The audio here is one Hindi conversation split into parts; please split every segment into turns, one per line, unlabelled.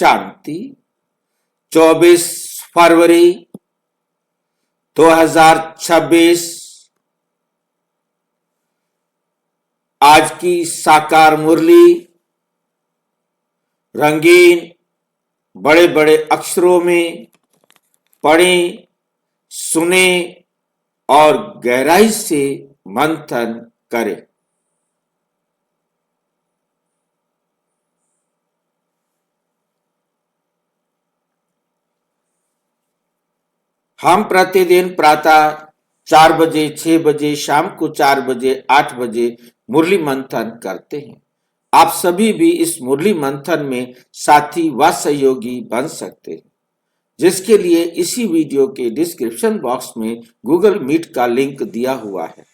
शांति 24 फरवरी 2026। आज की साकार मुरली रंगीन बड़े बड़े अक्षरों में पढ़ें, सुने और गहराई से मंथन करें। हम प्रतिदिन प्रातः 4 बजे, 6 बजे, शाम को 4 बजे, 8 बजे मुरली मंथन करते हैं। आप सभी भी इस मुरली मंथन में साथी व सहयोगी बन सकते हैं, जिसके लिए इसी वीडियो के डिस्क्रिप्शन बॉक्स में गूगल मीट का लिंक दिया हुआ है,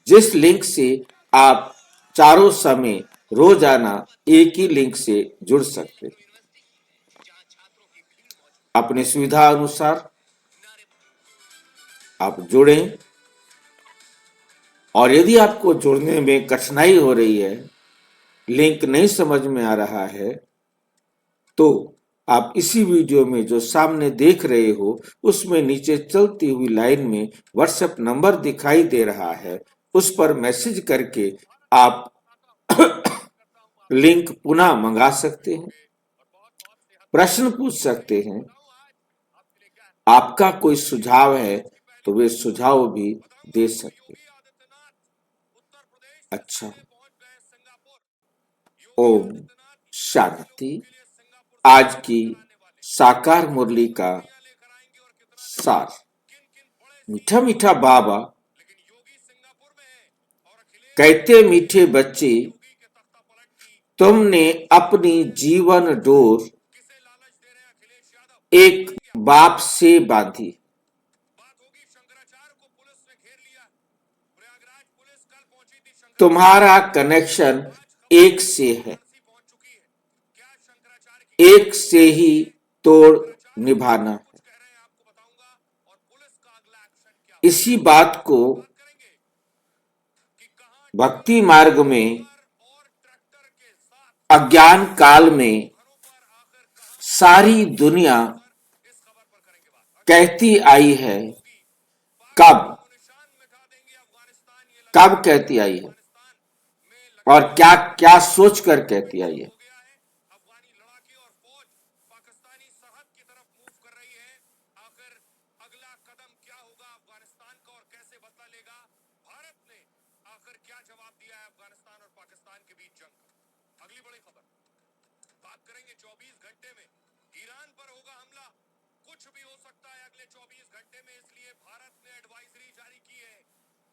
जिस लिंक से आप चारों समय रोजाना एक ही लिंक से जुड़ सकते हैं। अपनी सुविधा अनुसार आप जुड़ें, और यदि आपको जुड़ने में कठिनाई हो रही है, लिंक नहीं समझ में आ रहा है, तो आप इसी वीडियो में जो सामने देख रहे हो उसमें नीचे चलती हुई लाइन में व्हाट्सएप नंबर दिखाई दे रहा है, उस पर मैसेज करके आप लिंक पुनः मंगा सकते हैं, प्रश्न पूछ सकते हैं। आपका कोई सुझाव है तो वे सुझाव भी दे सकते हैं। अच्छा, ओम शांति। आज की साकार मुरली का सार। मीठा मीठा बाबा कहते, मीठे बच्चे, तुमने अपनी जीवन डोर एक बाप से बांधी। तुम्हारा कनेक्शन एक से है, एक से ही तोड़ निभाना है। इसी बात को भक्ति मार्ग में अज्ञान काल में सारी दुनिया कहती आई है। कब कहती आई है और क्या क्या सोचकर कहती आई है।
अगली बड़ी खबर बात करेंगे 24 घंटे में ईरान पर होगा हमला। कुछ भी हो सकता है अगले 24 घंटे में, इसलिए भारत ने एडवाइजरी जारी की है।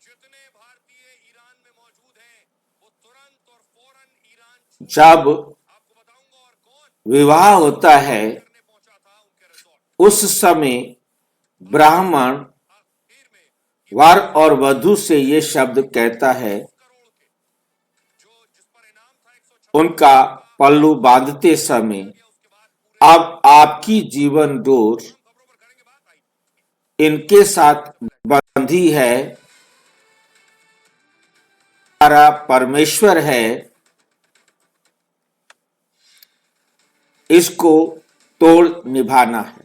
जितने भारतीय ईरान में मौजूद हैं वो तुरंत और फौरन ईरान
जब
आपको बताऊंगा। और कौन
विवाह होता है उस समय ब्राह्मण वर और वधू से ये शब्द कहता है, उनका पल्लू बांधते समय, अब आपकी जीवन डोर इनके साथ बंधी है। हमारा परमेश्वर है, इसको तोड़ निभाना है।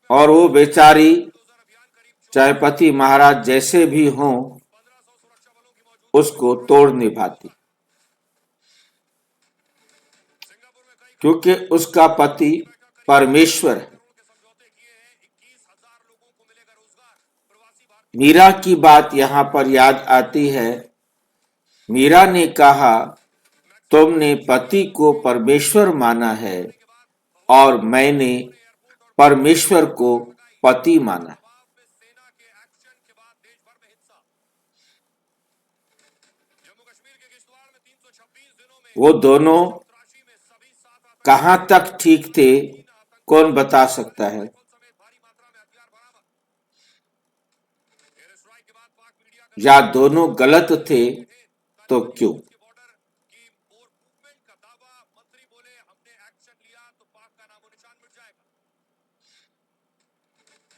और वो बेचारी चाहे पति महाराज जैसे भी हों, उसको तोड़ निभाती, क्योंकि उसका पति परमेश्वर है। मीरा की बात यहाँ पर याद आती है। मीरा ने कहा, तुमने पति को परमेश्वर माना है और मैंने परमेश्वर को पति माना। वो दोनों कहां तक ठीक थे, कौन बता सकता है। या दोनों गलत थे तो क्यों।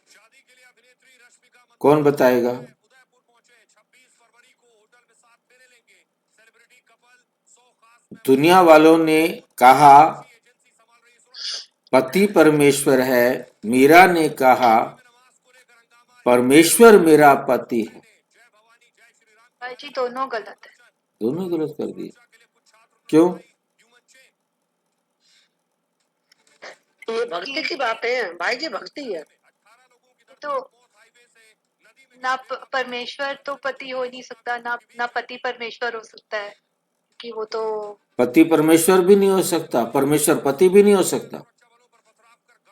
शादी के लिए अभिनेत्री
रश्मिका
कौन बताएगा?
उदयपुर पहुंचे 26 फरवरी को होटल में 7 फेरे लेंगे सेलिब्रिटी कपल 100 खास
दुनिया वालों ने कहा
एजेंसी संभाल रही है सुरक्षा
पति परमेश्वर है, मीरा ने कहा
में नमाज को लेकर हंगामा
परमेश्वर मेरा पति है।
जय भवानी जय श्री राम
भाई जी दोनों गलत है।
दोनों गलत कर दिए।
के लिए कुछ छात्र
क्यों?
ह्यूमन चेन
ये भक्ति की बात है भाई जी, भक्ति है।
18 लोगों की
तो
हाईवे से नदी में
ना परमेश्वर तो पति हो नहीं सकता, ना पति परमेश्वर हो सकता है, कि वो तो
पति परमेश्वर भी नहीं हो सकता, परमेश्वर पति भी नहीं हो सकता।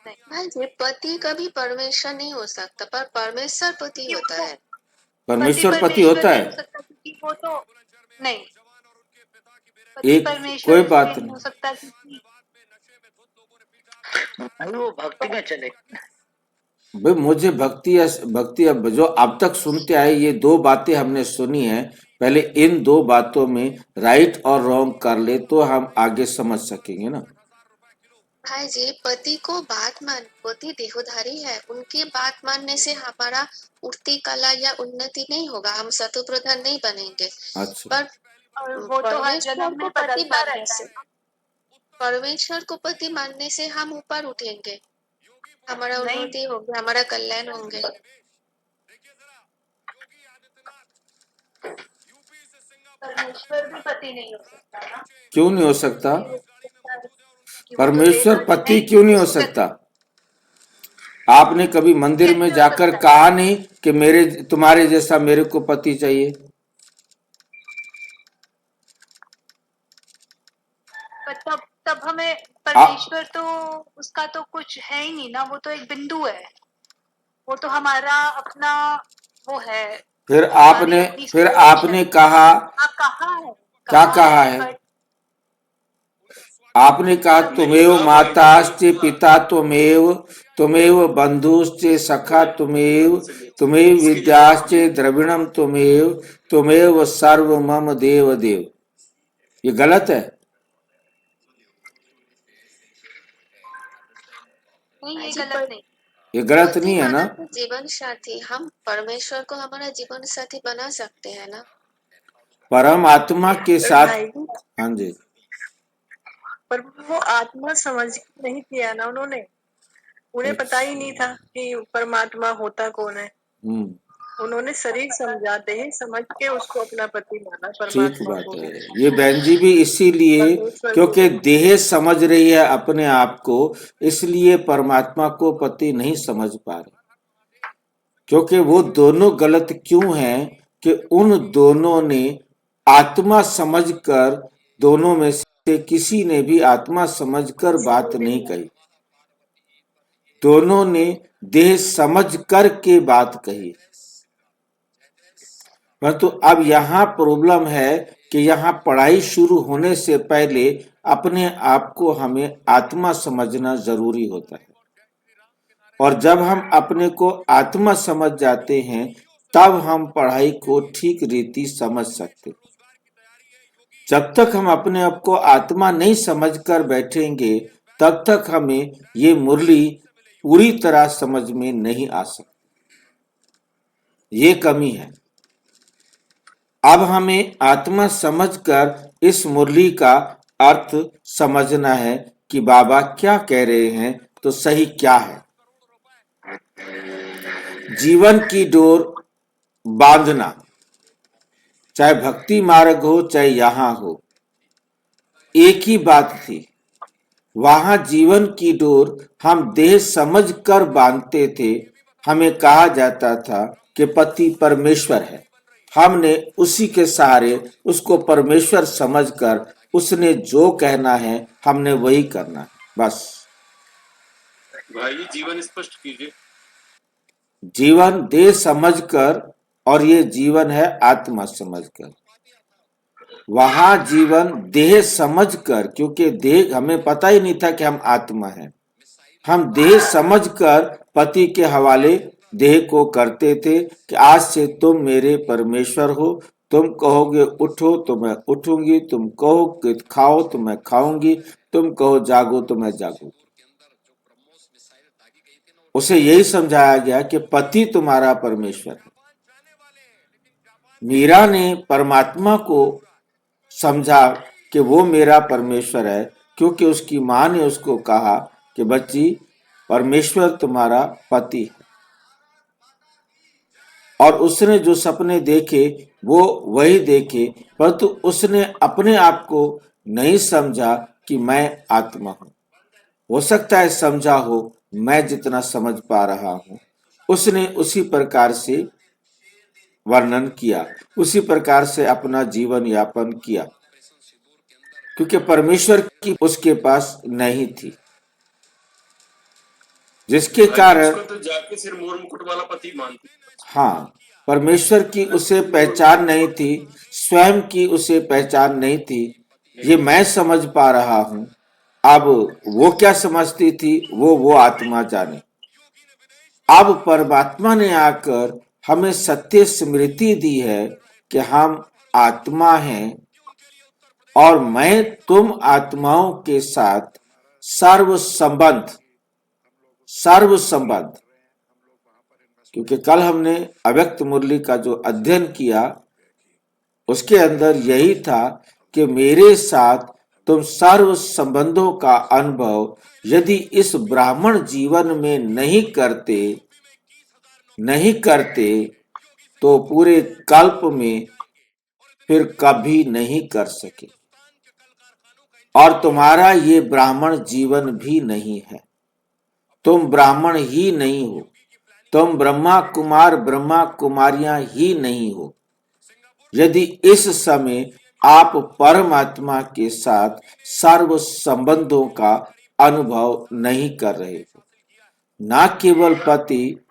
नहीं।
भाई जी, पति कभी परमेश्वर नहीं हो सकता, पर परमेश्वर पति होता है।
परमेश्वर पति होता
नहीं हो
है।
सकता क्योंकि वो तो नहीं,
एक
परमेश्वर
कोई
इसलिए
बात
नहीं
नहीं।
हो सकता क्योंकि
भाई वो भक्ति में चले।
भाई मुझे भक्ति अब जो अब तक सुनते आए ये दो बातें हमने सुनी है, पहले इन दो बातों में राइट और रॉन्ग कर ले तो हम आगे समझ सकेंगे ना।
भाई जी, पति को बात मान, पति देहधारी है, उनकी बात मानने से हमारा उठती कला या उन्नति नहीं होगा, हम शत्रु प्रधान नहीं बनेंगे।
अच्छा,
पर
और वो तो हर
परमेश्वर
जन्म
को
में
पति
बदलता
मानने
रहता
से,
है।
परमेश्वर को पति मानने से हम ऊपर उठेंगे, हमारा
नहीं,
उन्नति होगी, हमारा कल्याण होंगे।
देखिए जरा योगी आदित्यनाथ यूपी से सिंगापुर
परमेश्वर भी पति नहीं हो सकता ना,
क्यों नहीं हो सकता?
कि वो तो
परमेश्वर
देवता
पति
नहीं,
क्यों नहीं हो सकता? आपने कभी मंदिर में
कैसे हो
जाकर
सकता है?
कहा नहीं कि मेरे तुम्हारे जैसा मेरे को पति चाहिए?
पर तब हमें परमेश्वर तो उसका तो कुछ है ही नहीं ना, वो तो एक बिंदु है, वो तो हमारा अपना वो है।
फिर
हमारी
आपने
अपनी
फिर
सोच
आपने
है।
कहा,
हाँ, कहा है,
क्या कहा है?
but
आपने कहा तुमेव माताश्च पिता तुमेव, तुमेव बंधुश्च सखा तुमेव, तुमेव विद्याश्च द्रविणम तुमेव, तुमेव सर्व मम देव देव। ये गलत है?
नहीं, ये गलत नहीं।
ये गलत
पति
नहीं है ना?
माना तो जीवन साथी, हम परमेश्वर को हमारा जीवन साथी बना सकते हैं ना।
परमात्मा के साथ।
भाई जी,
हाँ जी,
पर वो आत्मा समझ के नहीं किया ना उन्होंने, उन्हें पता ही नहीं था कि परमात्मा होता कौन है।
हम्म,
उन्होंने शरीर समझाते ही समझ के उसको अपना पति माना,
ठीक
परमात्मा
बात
को,
है। ये बहन जी भी इसीलिए
परमेश्वर को।
क्योंकि देह समझ रही है अपने आप को, इसलिए परमात्मा को पति नहीं समझ पा रही। क्योंकि वो दोनों गलत क्यों हैं कि उन दोनों ने आत्मा समझकर, दोनों में से किसी ने भी आत्मा समझकर बात नहीं कही, दोनों ने देह समझ कर के बात कही। परंतु अब यहाँ प्रॉब्लम है कि यहाँ पढ़ाई शुरू होने से पहले अपने आप को हमें आत्मा समझना जरूरी होता है, और जब हम अपने को आत्मा समझ जाते हैं तब हम पढ़ाई को ठीक रीति समझ सकते। जब तक हम अपने आप को आत्मा नहीं समझकर बैठेंगे तब तक हमें ये मुरली पूरी तरह समझ में नहीं आ सकती। ये कमी है। अब हमें आत्मा समझकर इस मुरली का अर्थ समझना है कि बाबा क्या कह रहे हैं, तो सही क्या है। जीवन की डोर बांधना, चाहे भक्ति मार्ग हो चाहे यहाँ हो, एक ही बात थी। वहां जीवन की डोर हम देह समझ कर बांधते थे। हमें कहा जाता था कि पति परमेश्वर है, हमने उसी के सहारे उसको परमेश्वर समझकर उसने जो कहना है हमने वही करना है, बस।
भाई जी जीवन स्पष्ट कीजिए।
जीवन देह समझकर, और ये जीवन है आत्मा समझकर। वहां जीवन देह समझकर, क्योंकि देह हमें पता ही नहीं था कि हम आत्मा हैं, हम देह समझकर पति के हवाले देह को करते थे कि आज से तुम मेरे परमेश्वर हो, तुम कहोगे उठो तो मैं उठूंगी, तुम कहोगे खाओ तो मैं खाऊंगी, तुम कहो जागो तो मैं जागूंगी। उसे यही समझाया गया कि पति तुम्हारा परमेश्वर है। मीरा ने परमात्मा को समझा कि वो मेरा परमेश्वर है, क्योंकि उसकी माँ ने उसको कहा कि बच्ची, परमेश्वर तुम्हारा पति है। और उसने जो सपने देखे वो वही देखे, परंतु उसने अपने आप को नहीं समझा कि मैं आत्मा हूं। हो सकता है समझा हो, मैं जितना समझ पा रहा हूं। उसने उसी प्रकार से वर्णन किया, उसी प्रकार से अपना जीवन यापन किया, क्योंकि परमेश्वर की उसके पास नहीं थी, जिसके
भाई
कारण
उसको तो जाके सिर्फ मोर मुकुट वाला पति मानती।
हाँ, परमेश्वर की उसे पहचान नहीं थी, स्वयं की उसे पहचान नहीं थी। ये मैं समझ पा रहा हूं। अब वो क्या समझती थी वो आत्मा जाने। अब परमात्मा ने आकर हमें सत्य स्मृति दी है कि हम आत्मा हैं और मैं तुम आत्माओं के साथ सर्व संबंध, क्योंकि कल हमने अव्यक्त मुरली का जो अध्ययन किया उसके अंदर यही था कि मेरे साथ तुम सर्व संबंधों का अनुभव यदि इस ब्राह्मण जीवन में नहीं करते तो पूरे कल्प में फिर कभी नहीं कर सके। और तुम्हारा ये ब्राह्मण जीवन भी नहीं है, तुम ब्राह्मण ही नहीं हो, तुम ब्रह्मा कुमारियां ही नहीं हो, यदि इस समय आप परमात्मा के साथ सर्व संबंधों का अनुभव नहीं कर रहे हो। ना केवल पति,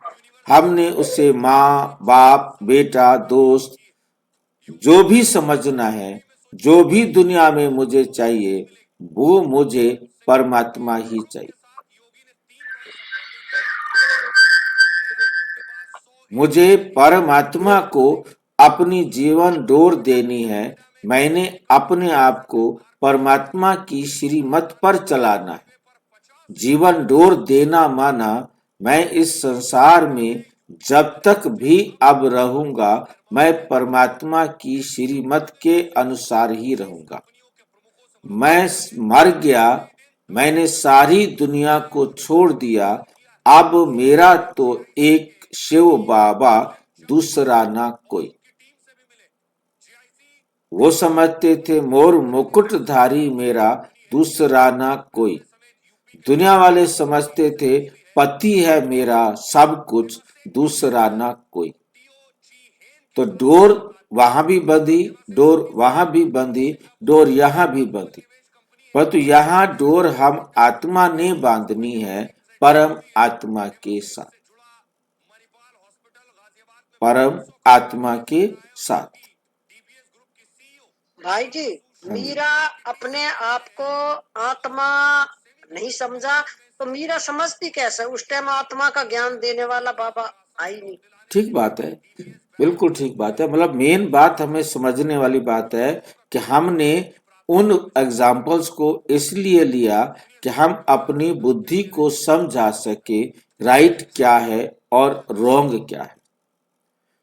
हमने उसे माँ बाप बेटा दोस्त जो भी समझना है, जो भी दुनिया में मुझे चाहिए, वो मुझे परमात्मा ही चाहिए। मुझे परमात्मा को अपनी जीवन डोर देनी है। मैंने अपने आप को परमात्मा की श्रीमत पर चलाना है। जीवन डोर देना माना मैं इस संसार में जब तक भी अब रहूंगा, मैं परमात्मा की श्रीमत के अनुसार ही रहूंगा। मैं मर गया, मैंने सारी दुनिया को छोड़ दिया, अब मेरा तो एक शिव बाबा, दूसरा ना कोई। वो समझते थे मोर मुकुटधारी मेरा, दूसरा ना कोई। दुनिया वाले समझते थे पति है मेरा सब कुछ, दूसरा ना कोई। तो डोर वहां भी बंधी, डोर वहां भी बंधी, डोर यहां भी बंधी, परंतु यहाँ डोर हम आत्मा ने बांधनी है, परम आत्मा के साथ, परम आत्मा के साथ।
भाई जी, मीरा अपने आप को आत्मा नहीं समझा, तो मीरा समझती कैसे? उस टाइम आत्मा का ज्ञान देने वाला बाबा आई नहीं।
ठीक बात है, बिल्कुल ठीक बात है। मतलब मेन बात हमें समझने वाली बात है कि हमने उन एग्जाम्पल्स को इसलिए लिया कि हम अपनी बुद्धि को समझा सके राइट क्या है और रॉन्ग क्या है।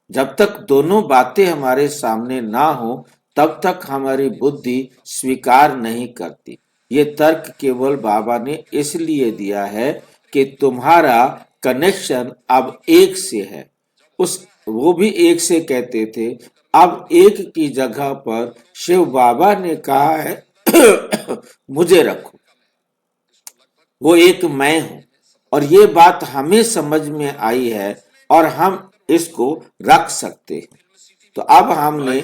जब तक दोनों बातें हमारे सामने ना हो तब तक हमारी बुद्धि स्वीकार नहीं करती। ये तर्क केवल बाबा ने इसलिए दिया है कि तुम्हारा कनेक्शन अब एक से है। वो भी एक से कहते थे, अब एक की जगह पर शिव बाबा ने कहा है मुझे रखो, वो एक मैं हूं। और ये बात हमें समझ में आई है और हम इसको रख सकते हैं। तो अब हमने,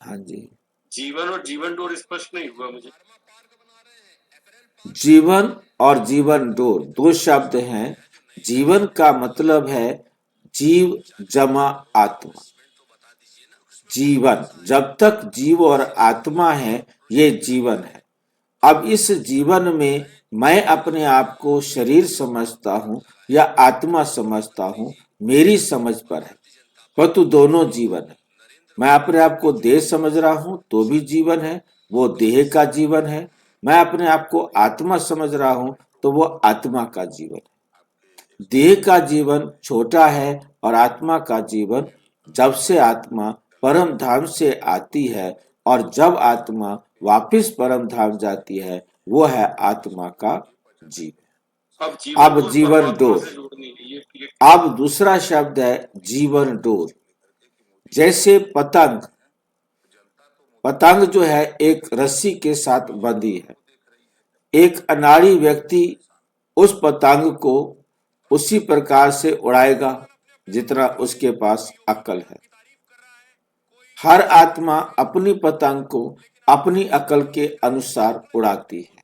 हाँ जी,
जीवन और जीवन डोर स्पष्ट नहीं हुआ मुझे।
जीवन और जीवन डोर दो शब्द हैं। जीवन का मतलब है जीव जमा आत्मा। जीवन, जब तक जीव और आत्मा है ये जीवन है। अब इस जीवन में मैं अपने आप को शरीर समझता हूं या आत्मा समझता हूं, मेरी समझ पर है, परंतु दोनों जीवन है। मैं अपने आप को देह समझ रहा हूं तो भी जीवन है, वो देह का जीवन है। मैं अपने आप को आत्मा समझ रहा हूं तो वो आत्मा का जीवन है। देह का जीवन छोटा है और आत्मा का जीवन जब से आत्मा परम धाम से आती है और जब आत्मा वापिस परम धाम जाती है, वो है आत्मा का जीवन। अब जीवन
परमात्मा
डोर।
से जोड़नी है, ये
अब दूसरा शब्द है जीवन डोर। जैसे पतंग जो है एक रस्सी के साथ बंधी है। एक अनाड़ी व्यक्ति उस पतंग को उसी प्रकार से उड़ाएगा जितना उसके पास अक्ल है। हर आत्मा अपनी पतंग को अपनी अक्ल के अनुसार उड़ाती है।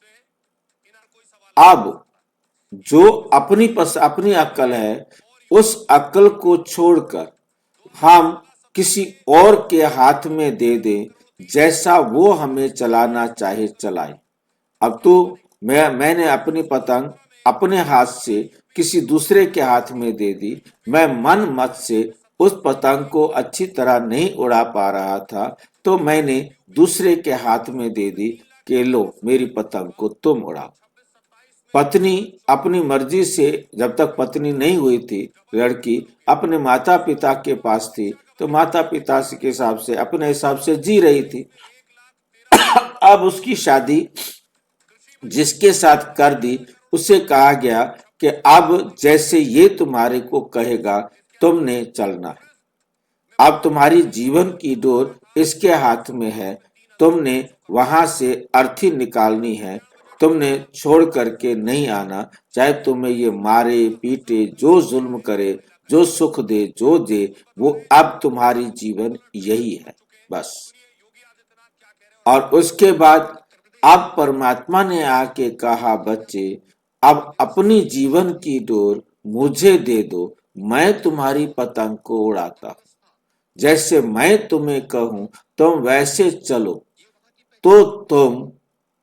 अब जो अपनी अक्ल है, उस अक्ल को छोड़कर हम किसी और के हाथ में दे दें, जैसा वो हमें चलाना चाहे चलाए। अब तो मैंने अपनी पतंग अपने हाथ से किसी दूसरे के हाथ में दे दी। मैं मन मत से उस पतंग को अच्छी तरह नहीं उड़ा पा रहा था, तो मैंने दूसरे के हाथ में दे दी कि लो मेरी पतंग को तुम उड़ाओ। पत्नी अपनी मर्जी से, जब तक पत्नी नहीं हुई थी, लड़की अपने माता पिता के पास थी, तो माता पिता के हिसाब से अपने हिसाब से जी रही थी। अब उसकी शादी जिसके साथ कर दी, उसे कहा गया कि अब जैसे ये तुम्हारे को कहेगा तुमने चलना है। अब तुम्हारी जीवन की डोर इसके हाथ में है, तुमने वहां से अर्थी निकालनी है, तुमने छोड़ करके नहीं आना। चाहे तुम्हें ये मारे पीटे, जो जुल्म करे, जो सुख दे, जो दे, वो अब तुम्हारी जीवन यही है बस। और उसके बाद अब परमात्मा ने आके कहा, बच्चे अब अपनी जीवन की डोर मुझे दे दो, मैं तुम्हारी पतंग को उड़ाता हूं। जैसे मैं तुम्हें कहूं तुम वैसे चलो, तो तुम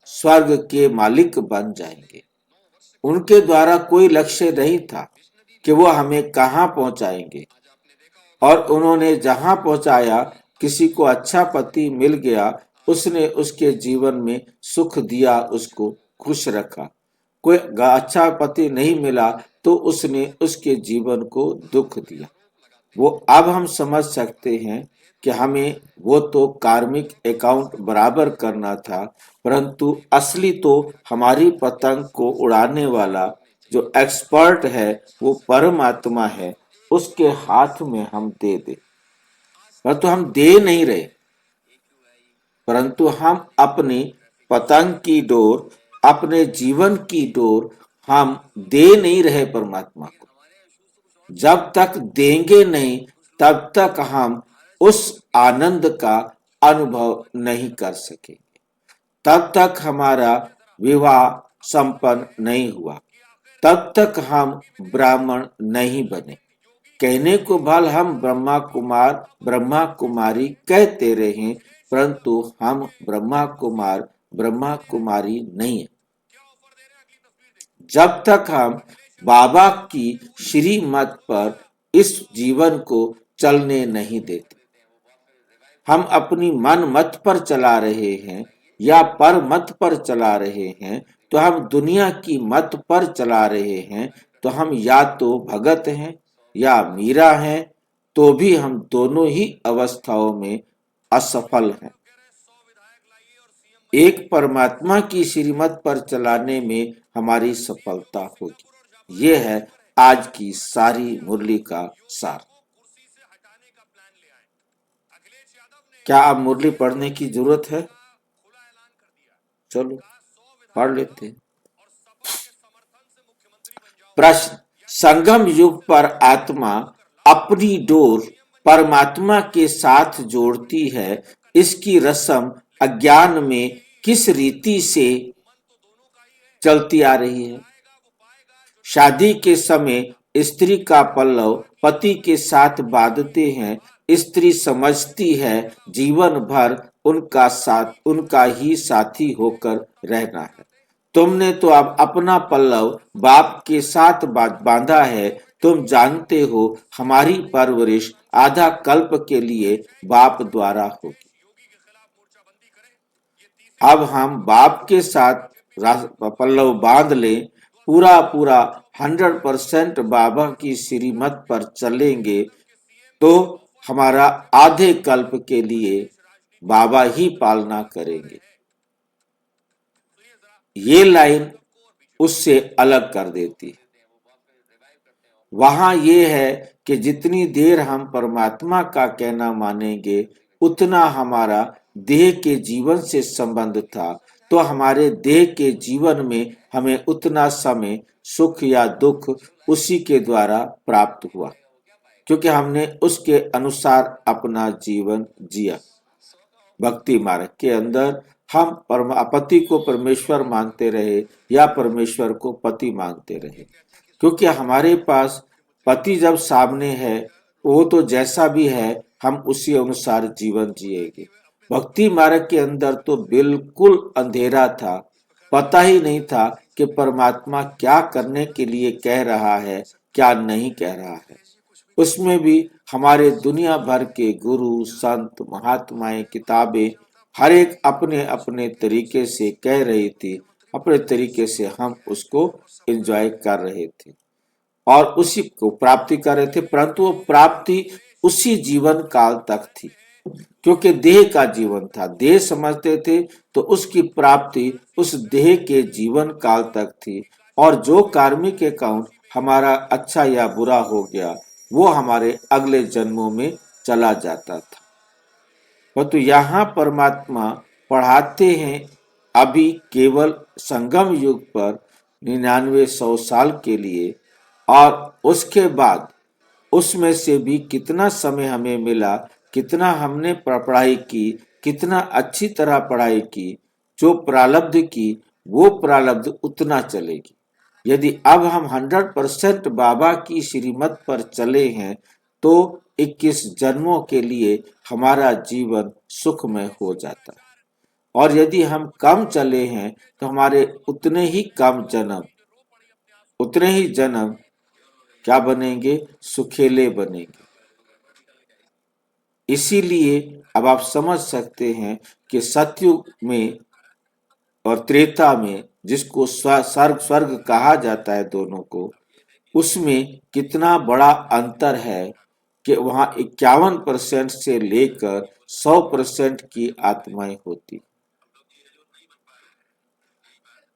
स्वर्ग के मालिक बन जाएंगे। उनके द्वारा कोई लक्ष्य नहीं था कि वो हमें कहाँ पहुंचाएंगे, और उन्होंने जहां पहुंचाया, किसी को अच्छा पति मिल गया, उसने उसके जीवन में सुख दिया, उसको खुश रखा। कोई अच्छा पति नहीं मिला तो उसने उसके जीवन को दुख दिया। वो अब हम समझ सकते हैं कि हमें वो तो कार्मिक अकाउंट बराबर करना था, परंतु असली तो हमारी पतंग को उड़ाने वाला जो एक्सपर्ट है वो परमात्मा है, उसके हाथ में हम दे दे। परंतु हम दे नहीं रहे, परंतु हम अपनी पतंग की डोर, अपने जीवन की डोर हम दे नहीं रहे परमात्मा को। जब तक देंगे नहीं, तब तक हम उस आनंद का अनुभव नहीं कर सकेंगे। तब तक हमारा विवाह संपन्न नहीं हुआ, तब तक हम ब्राह्मण नहीं बने। कहने को भल हम ब्रह्मा कुमार ब्रह्मा कुमारी कहते रहे, परंतु हम ब्रह्मा कुमार ब्रह्मा कुमारी नहीं है। जब तक हम बाबा की श्रीमत पर इस जीवन को चलने नहीं देते, हम अपनी मन मत पर चला रहे हैं या पर मत पर चला रहे हैं, तो हम दुनिया की मत पर चला रहे हैं, तो हम या तो भगत हैं या मीरा हैं, तो भी हम दोनों ही अवस्थाओं में असफल हैं। एक परमात्मा की श्रीमत पर चलाने में हमारी सफलता होगी। ये है आज की सारी मुरली का सार। क्या अब मुरली पढ़ने की जरूरत है? चलो पढ़ लेते हैं। प्रश्न, संगम युग पर आत्मा अपनी डोर परमात्मा के साथ जोड़ती है, इसकी रस्म अज्ञान में किस रीति से चलती आ रही है? शादी के समय स्त्री का पल्लव पति के साथ बांधते हैं। स्त्री समझती है जीवन भर उनका ही साथी होकर रहना है। तुमने तो अब अपना पल्लव बाप के साथ बांधा है। तुम जानते हो हमारी परवरिश आधा कल्प के लिए बाप द्वारा होगी। अब हम बाप के साथ पल्लव बांध लें, पूरा 100% बाबा की श्रीमत पर चलेंगे तो हमारा आधे कल्प के लिए बाबा ही पालना करेंगे। ये लाइन उससे अलग कर देती है। वहां ये है कि जितनी देर हम परमात्मा का कहना मानेंगे उतना हमारा देह के जीवन से संबंध था, तो हमारे देह के जीवन में हमें उतना समय सुख या दुख उसी के द्वारा प्राप्त हुआ, क्योंकि हमने उसके अनुसार अपना जीवन जिया। भक्ति मार्ग के अंदर हम पति को परमेश्वर मानते रहे या परमेश्वर को पति मानते रहे, क्योंकि हमारे पास पति जब सामने है वो तो जैसा भी है हम उसी अनुसार जीवन जिएंगे। भक्ति मार्ग के अंदर तो बिल्कुल अंधेरा था, पता ही नहीं था कि परमात्मा क्या करने के लिए कह रहा है, क्या नहीं कह रहा है। उसमें भी हमारे दुनिया भर के गुरु, संत, महात्माएं, किताबें हर एक अपने अपने तरीके से कह रही थी, अपने तरीके से हम उसको एंजॉय कर रहे थे और उसी को प्राप्ति कर रहे थे, परंतु वो प्राप्ति उसी जीवन काल तक थी, क्योंकि देह का जीवन था, देह समझते थे तो उसकी प्राप्ति उस देह के जीवन काल तक थी। और जो कार्मिक अकाउंट हमारा अच्छा या बुरा हो गया वो हमारे अगले जन्मों में चला जाता था। परंतु यहाँ परमात्मा पढ़ाते हैं अभी केवल संगम युग पर 9900 साल के लिए, और उसके बाद उसमें से भी कितना समय हमें मिला, कितना हमने पढ़ाई की, कितना अच्छी तरह पढ़ाई की, जो प्रारब्ध की वो प्रारब्ध उतना चलेगी। यदि अब हम 100% बाबा की श्रीमत पर चले हैं तो 21 जन्मों के लिए हमारा जीवन सुखमय हो जाता है, और यदि हम कम चले हैं तो हमारे उतने ही जन्म क्या बनेंगे, सुखेले बनेंगे। इसीलिए अब आप समझ सकते हैं कि सतयुग में और त्रेता में, जिसको स्वर्ग कहा जाता है दोनों को, उसमें कितना बड़ा अंतर है कि वहां 51% से लेकर 100% की आत्माएं होती।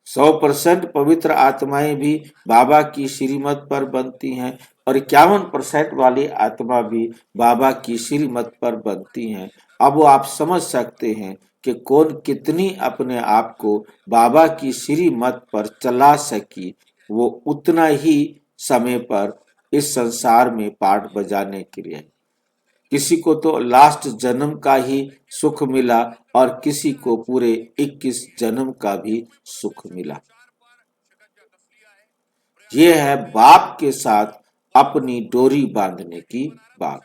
100% पवित्र आत्माएं भी बाबा की श्रीमत पर बनती हैं और 51% वाली आत्मा भी बाबा की श्रीमत पर बनती हैं। अब वो आप समझ सकते हैं कि कौन कितनी अपने आप को बाबा की श्रीमत पर चला सकी, वो उतना ही समय पर इस संसार में पाठ बजाने के लिए। किसी को तो लास्ट जन्म का ही सुख मिला और किसी को पूरे 21 जन्म का भी सुख मिला। यह है बाप के साथ अपनी डोरी बांधने की बात।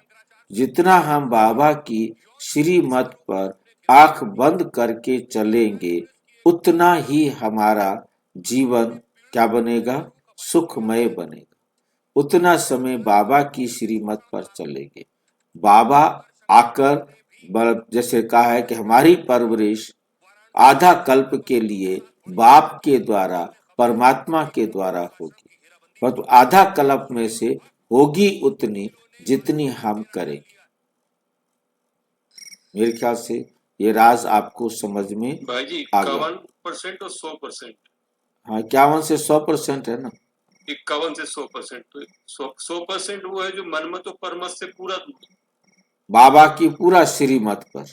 जितना हम बाबा की श्रीमत पर आंख बंद करके चलेंगे उतना ही हमारा जीवन क्या बनेगा, सुखमय बनेगा। उतना समय बाबा की श्रीमत पर चलेंगे। बाबा आकर जैसे कहा है कि हमारी परवरिश आधा कल्प के लिए बाप के द्वारा, परमात्मा के द्वारा होगी, परंतु आधा कल्प में से होगी उतनी जितनी हम करेंगे। मेरे ख्याल से ये राज आपको समझ में
भाई जी
आ गया।
51% और 100%।
हाँ, 51 से 100% है ना।
51 से 100%, तो 100% वो है जो मनमत और परमत से पूरा
बाबा की पूरा श्रीमत पर,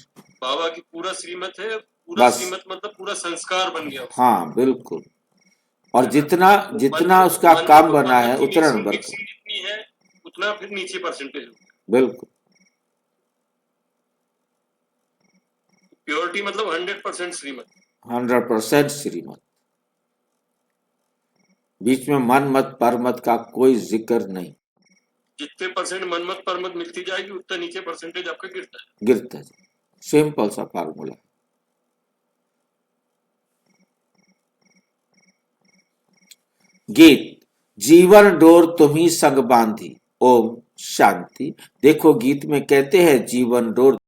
बाबा की पूरा श्रीमत है। पूरा
बस।
श्रीमत मतलब पूरा संस्कार बन गया।
हाँ बिल्कुल। और जितना उसका काम बना है उतना नंबर को,
जितनी है उतना फिर नीचे परसेंटेज।
बिल्कुल।
प्योरिटी मतलब 100% श्रीमत।
100% श्रीमत। बीच में मन मत परमत का कोई जिक्र नहीं।
जितने परसेंट मनमत परमत मिलती जाएगी उतना नीचे परसेंटेज आपका गिरता
है। सिंपल सा फार्मूला। गीत। जीवन डोर तुम्ही संग बांधी, ओम शांति। देखो गीत में कहते हैं जीवन डोर